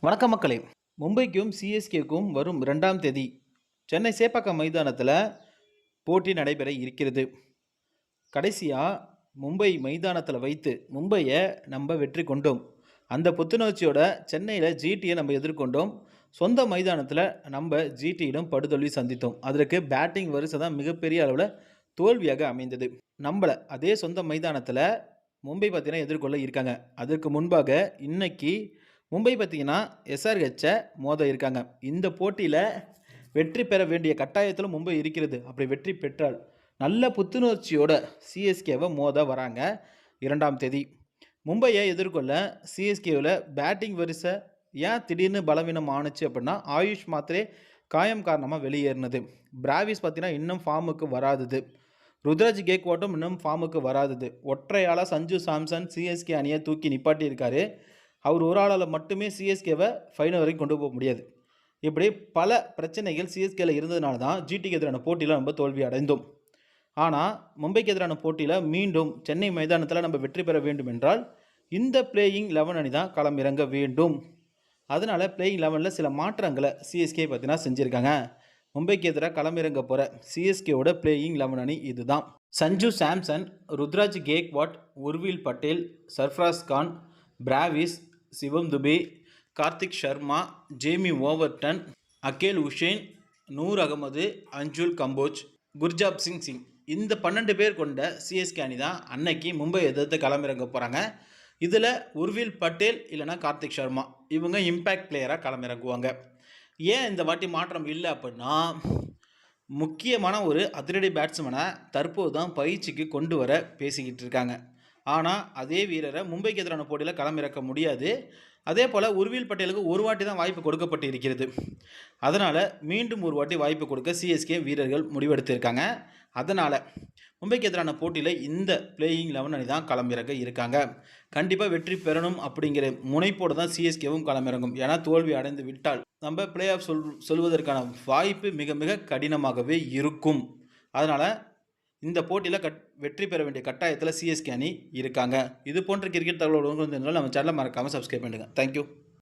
வணக்கம் மக்களே. மும்பைக்கும் சிஎஸ்கேக்கும் வரும் 2ஆம் தேதி சென்னை சேப்பாக்கம் மைதானத்தில் போட்டி நடைபெற இருக்கிறது. கடைசியாக மும்பை மைதானத்தில் வைத்து மும்பையை நம்ம வெற்றி கொண்டோம். அந்த புத்துணர்ச்சியோட சென்னையில் ஜிடியை நம்ம எதிர்கொண்டோம். சொந்த மைதானத்தில் நம்ம ஜிடியிடம் படுதோல்வி சந்தித்தோம். அதற்கு பேட்டிங் வரிசை தான் மிகப்பெரிய அளவில் தோல்வியாக அமைந்தது. நம்மளை அதே சொந்த மைதானத்தில் மும்பை பார்த்தீங்கன்னா எதிர்கொள்ள இருக்காங்க. அதற்கு முன்பாக இன்னைக்கு மும்பை பார்த்தீங்கன்னா எஸ்ஆர்ஹெச்சை மோத இருக்காங்க. இந்த போட்டியில் வெற்றி பெற வேண்டிய கட்டாயத்தில் மும்பை இருக்கிறது. அப்படி வெற்றி பெற்றால் நல்ல புத்துணர்ச்சியோட சிஎஸ்கேவை மோத வராங்க 2ஆம் தேதி. மும்பையை எதிர்கொள்ள சிஎஸ்கேவில் பேட்டிங் வரிசை ஏன் திடீர்னு பலவீனம் ஆணுச்சு அப்படின்னா ஆயுஷ் மாத்திரே காயம் காரணமாக வெளியேறினது. பிராவிஸ் பார்த்தீங்கன்னா இன்னும் ஃபார்முக்கு வராதது. ருத்ராஜ் கேக்வாட்டும் இன்னும் ஃபார்முக்கு வராதது. ஒற்றையாளாக சஞ்சு சாம்சன் சிஎஸ்கே அணியை தூக்கி நிப்பாட்டி இருக்காரு. அவர் ஒரு ஆளால் மட்டுமே சிஎஸ்கேவை ஃபைனல் வரைக்கும் கொண்டு போக முடியாது. இப்படி பல பிரச்சனைகள் சிஎஸ்கேல இருந்ததுனால தான் ஜிடிக்கு எதிரான போட்டியில் நம்ம தோல்வி அடைந்தோம். ஆனால் மும்பைக்கு எதிரான போட்டியில் மீண்டும் சென்னை மைதானத்தில் நம்ம வெற்றி பெற வேண்டும் என்றால் இந்த பிளேயிங் 11 அணி தான் களம் இறங்க வேண்டும். அதனால் பிளேயிங் 11ல் சில மாற்றங்களை சிஎஸ்கே பார்த்தீங்கன்னா செஞ்சுருக்காங்க. மும்பைக்கு எதிராக களமிறங்க போகிற சிஎஸ்கேவோட பிளேயிங் 11 அணி இதுதான். Sanju Samson, Ruturaj Gaikwad, Urvil Patel, Sarfaraz Khan, Brevis, Shivam Dube, Kartik Sharma, Jamie Overton, Akeal Hosein, Noor Ahmad, Anshul Kamboj, Gurjap Singh. இந்த 12 பேர் கொண்ட சிஎஸ்கே அணி தான் அன்னைக்கு மும்பை எதிர்த்து களமிறங்க போகிறாங்க. இதில் உர்வில் பட்டேல் இல்லைனா கார்த்திக் சர்மா இவங்க இம்பேக்ட் பிளேயராக களமிறங்குவாங்க. ஏன் இந்த வாட்டி மாற்றம் இல்லை அப்படின்னா முக்கியமான ஒரு அதிரடி பேட்ஸ்மேனை தற்போது தான் பயிற்சிக்கு கொண்டு வர பேசிக்கிட்டு இருக்காங்க. ஆனால் அதே வீரரை மும்பைக்கு எதிரான போட்டியில் களமிறக்க முடியாது. அதே போல் உர்வில் பட்டேலுக்கு ஒரு வாட்டி தான் வாய்ப்பு கொடுக்கப்பட்டு இருக்கிறது. அதனால் மீண்டும் ஒரு வாட்டி வாய்ப்பு கொடுக்க சிஎஸ்கே வீரர்கள் முடிவெடுத்திருக்காங்க. அதனால் மும்பைக்கு எதிரான போட்டியில் இந்த பிளேயிங் 11 அணி தான் களமிறங்க இருக்காங்க. கண்டிப்பாக வெற்றி பெறணும் அப்படிங்கிற முனைப்போடு தான் சிஎஸ்கேவும் களமிறங்கும். ஏன்னா தோல்வி அடைந்து விட்டால் நம்ம பிளே ஆஃப் சொல்வதற்கான வாய்ப்பு மிக மிக கடினமாகவே இருக்கும். அதனால் இந்த போட்டியில் வெற்றி பெற வேண்டிய கட்டாயத்தில் சிஎஸ்கே அணி இருக்காங்க. இது போன்ற கிரிக்கெட் தகவலோடு நம்ம சேனலை மறக்காமல் சப்ஸ்கிரைப் பண்ணுங்கள். தேங்க்யூ.